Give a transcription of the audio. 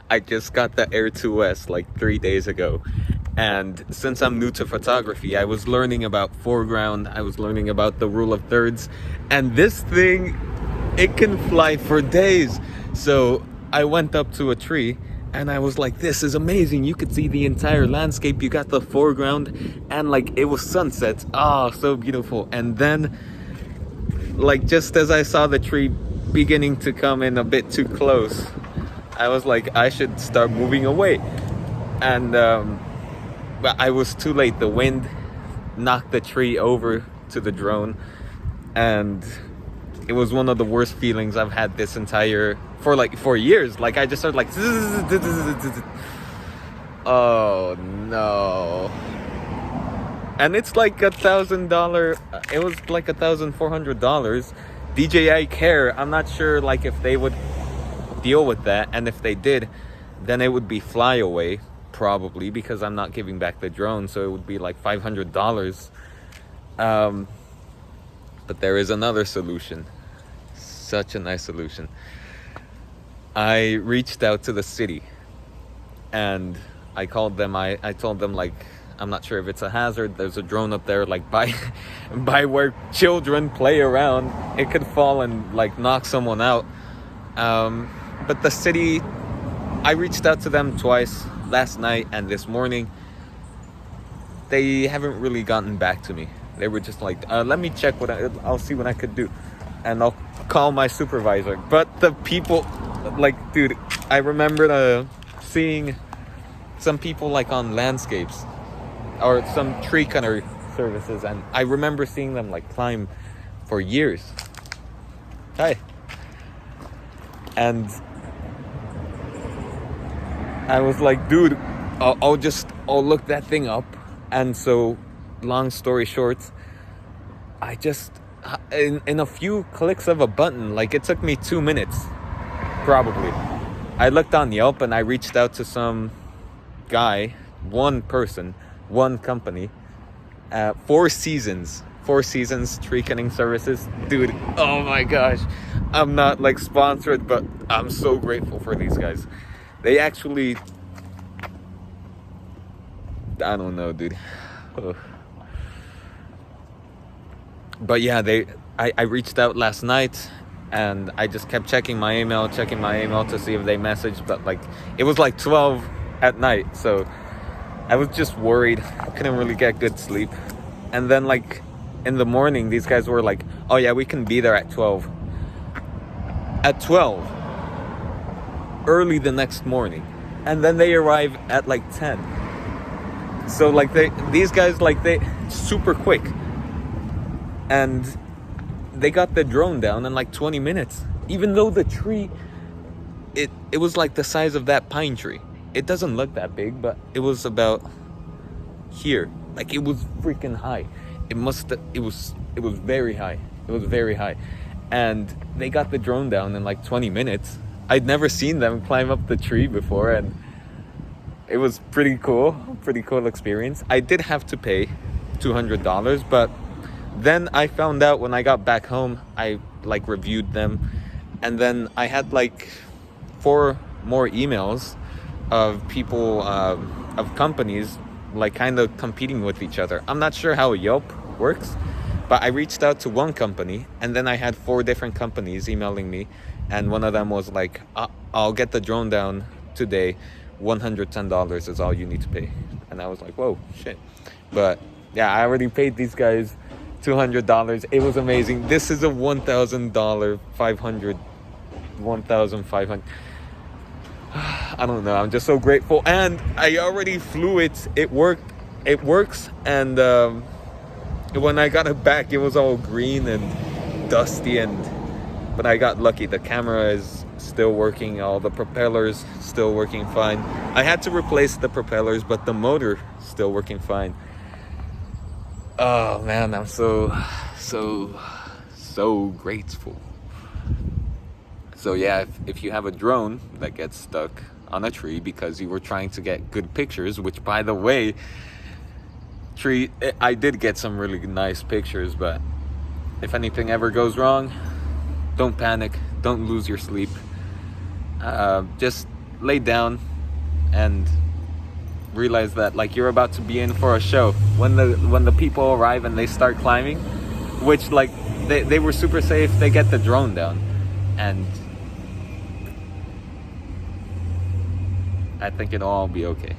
I just got the Air 2S like 3 days ago. And since I'm new to photography, I was learning about foreground, I was learning about the rule of thirds, and this thing, it can fly for days. So I went up to a tree and I was like, this is amazing. You could see the entire landscape. You got the foreground and like it was sunset. Oh, so beautiful. And then like just as I saw the tree beginning to come in a bit too close, I was like, I should start moving away. And but I was too late. The wind knocked the tree over to the drone, and it was one of the worst feelings I've had this entire for years. Like I just started like, oh no. And it's like $1,000. It was like $1,400. DJI Care. I'm not sure like if they would deal with that, and if they did, then it would be flyaway probably, because I'm not giving back the drone, so it would be like $500. But there is another solution. Such a nice solution. I reached out to the city and I called them. I told them like, I'm not sure if it's a hazard. There's a drone up there like by where children play around. It could fall and like knock someone out. But the city, I reached out to them twice, last night and this morning. They haven't really gotten back to me. They were just like, let me check I'll see what I could do, and I'll call my supervisor. But the people, like, dude, I remember seeing some people like on landscapes or some tree cutter services, and I remember seeing them like climb for years. Hi. And I was like, dude, I'll look that thing up. And so, long story short, I just, in a few clicks of a button, like it took me 2 minutes, probably. I looked on Yelp and I reached out to some guy, one person, one company, Four Seasons tree cutting services. Dude, oh my gosh. I'm not like sponsored, but I'm so grateful for these guys. They actually, I don't know, dude. Ugh. But yeah, I reached out last night and I just kept checking my email to see if they messaged, but like it was like 12 at night, so I was just worried. I couldn't really get good sleep. And then like in the morning, these guys were like, oh yeah, we can be there at 12. At 12, early the next morning. And then they arrive at like 10. So like these guys, like they super quick. And they got the drone down in like 20 minutes. Even though the tree, it was like the size of that pine tree. It doesn't look that big, but it was about here. Like it was freaking high. It was very high. It was very high. And they got the drone down in like 20 minutes. I'd never seen them climb up the tree before, and it was pretty cool experience. I did have to pay $200, but then I found out when I got back home, I like reviewed them, and then I had like 4 more emails of people, of companies like kind of competing with each other. I'm not sure how Yelp works, but I reached out to one company, and then I had 4 different companies emailing me, and one of them was like, I'll get the drone down today, $110 is all you need to pay. And I was like, whoa, shit. But yeah, I already paid these guys $200. It was amazing. This is a $1,500. I don't know. I'm just so grateful. And I already flew it. It worked. It works. And when I got it back, it was all green and dusty. But I got lucky. The camera is still working. All the propellers still working fine. I had to replace the propellers, but the motor still working fine. Oh man, I'm so grateful. So yeah, if you have a drone that gets stuck on a tree because you were trying to get good pictures, which by the way, I did get some really nice pictures, but if anything ever goes wrong, don't panic, don't lose your sleep. Just lay down and realize that like you're about to be in for a show when the people arrive and they start climbing, which like they were super safe. They get the drone down, and I think it'll all be okay.